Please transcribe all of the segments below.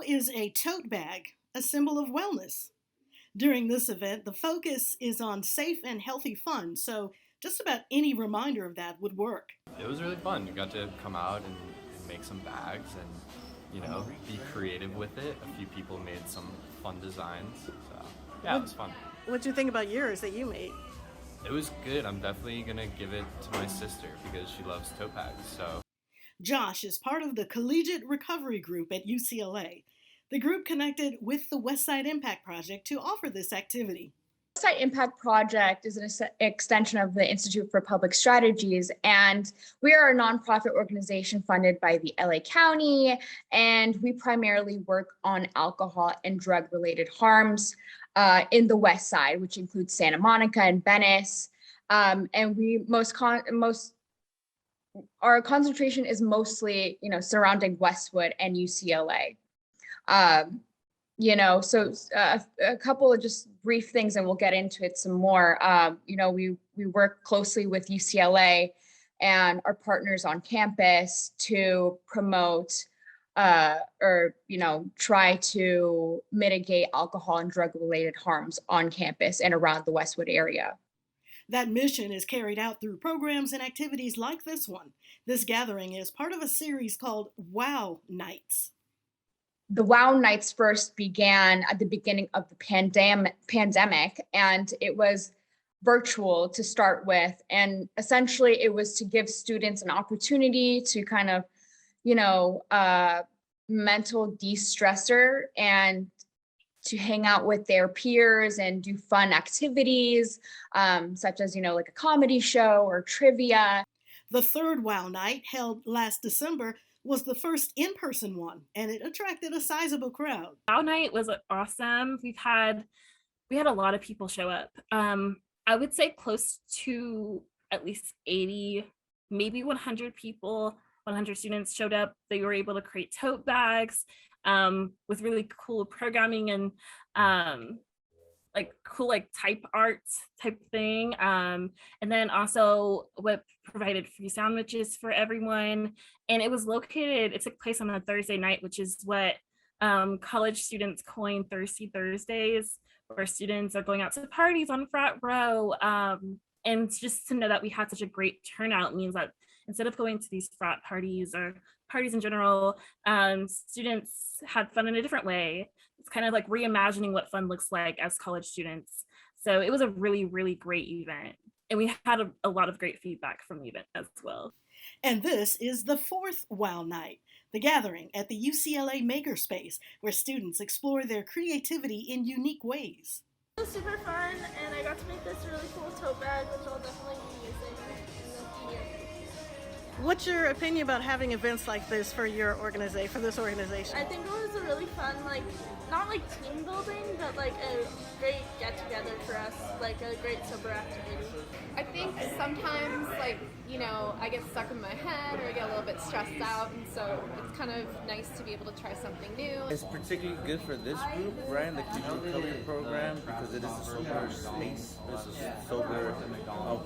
is a tote bag a symbol of wellness? During this event, the focus is on safe and healthy fun, so just about any reminder of that would work. It was really fun. You got to come out and make some bags and, be creative with it. A few people made some fun designs. So, yeah, it was fun. What'd you think about yours that you made? It was good. I'm definitely going to give it to my sister because she loves tote bags. So, Josh is part of the Collegiate Recovery Group at UCLA. The group connected with the Westside Impact Project to offer this activity. Westside Impact Project is an extension of the Institute for Public Strategies, and we are a nonprofit organization funded by the LA County, and we primarily work on alcohol and drug-related harms in the West Side, which includes Santa Monica and Venice. And we our concentration is mostly, surrounding Westwood and UCLA. So a couple of just brief things and we'll get into it some more. We work closely with UCLA and our partners on campus to promote try to mitigate alcohol and drug related harms on campus and around the Westwood area. That mission is carried out through programs and activities like this one. This gathering is part of a series called WOW Nights. The WOW Nights first began at the beginning of the pandemic, and it was virtual to start with. And essentially it was to give students an opportunity to kind of, mental de-stressor and to hang out with their peers and do fun activities, such as, like a comedy show or trivia. The third WOW Night, held last December, was the first in-person one, and it attracted a sizable crowd. WOW Night was awesome. We had a lot of people show up. I would say close to at least 80, maybe 100 people, 100 students showed up. They were able to create tote bags with really cool programming and cool type art type thing. And then also WIP provided free sandwiches for everyone. And it took place on a Thursday night, which is what college students coined Thirsty Thursdays, where students are going out to parties on frat row. And just to know that we had such a great turnout means that instead of going to these frat parties or parties in general, students had fun in a different way. It's kind of like reimagining what fun looks like as college students. So it was a really, really great event. And we had a lot of great feedback from the event as well. And this is the fourth WOW Night, the gathering at the UCLA Makerspace, where students explore their creativity in unique ways. It was super fun, and I got to make this really cool tote bag, which I'll definitely be using in the future. What's your opinion about having events like this for this organization? I think it was a really fun, not team building, but a great get together for us, a great sober activity. I think sometimes I get stuck in my head or I get a little bit stressed out, and so it's kind of nice to be able to try something new. It's particularly good for this group, right, the Collegiate Recovery Program, because it is a sober space, it's a sober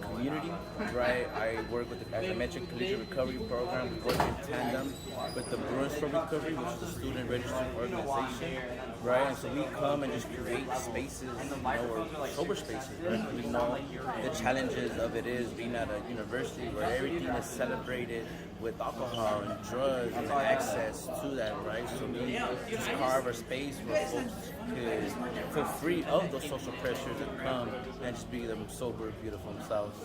community, right? I work with as I mentioned, Collegiate Recovery Program. We work in tandem with the Brewers for Recovery, which is a student registered organization, right? And so we come and just create spaces, or sober spaces, right? We know the challenges of it is being at a university where everything is celebrated with alcohol and drugs and access to that, right? So we just carve a space where folks could feel free of those social pressures and come and just be them sober, beautiful themselves.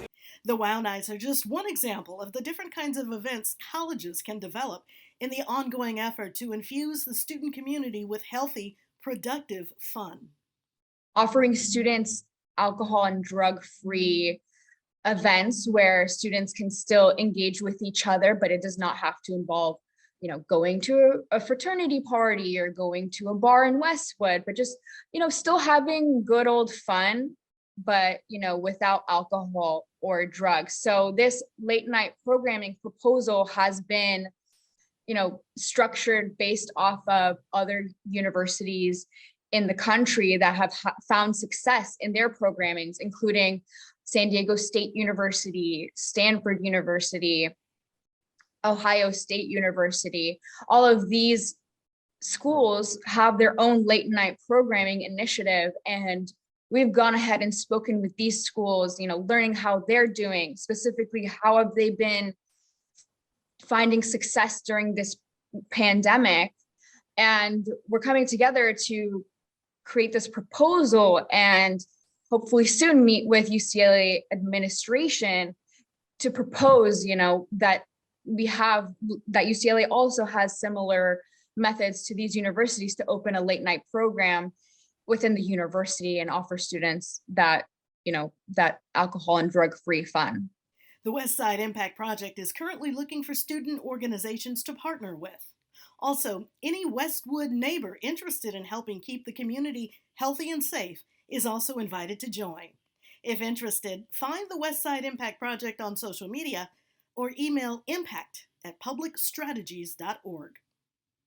The WOW Nights are just one example of the different kinds of events colleges can develop in the ongoing effort to infuse the student community with healthy, productive fun. Offering students alcohol and drug-free events where students can still engage with each other, but it does not have to involve, going to a fraternity party or going to a bar in Westwood, but just, still having good old fun, but, without alcohol or drugs. So this late night programming proposal has been, structured based off of other universities in the country that have found success in their programmings, including San Diego State University, Stanford University, Ohio State University. All of these schools have their own late night programming initiative, and we've gone ahead and spoken with these schools, learning how they're doing, specifically how have they been finding success during this pandemic. And we're coming together to create this proposal and hopefully soon meet with UCLA administration to propose, that UCLA also has similar methods to these universities to open a late night program within the university and offer students that alcohol and drug-free fun. The Westside Impact Project is currently looking for student organizations to partner with. Also, any Westwood neighbor interested in helping keep the community healthy and safe is also invited to join. If interested, find the Westside Impact Project on social media or email impact@publicstrategies.org.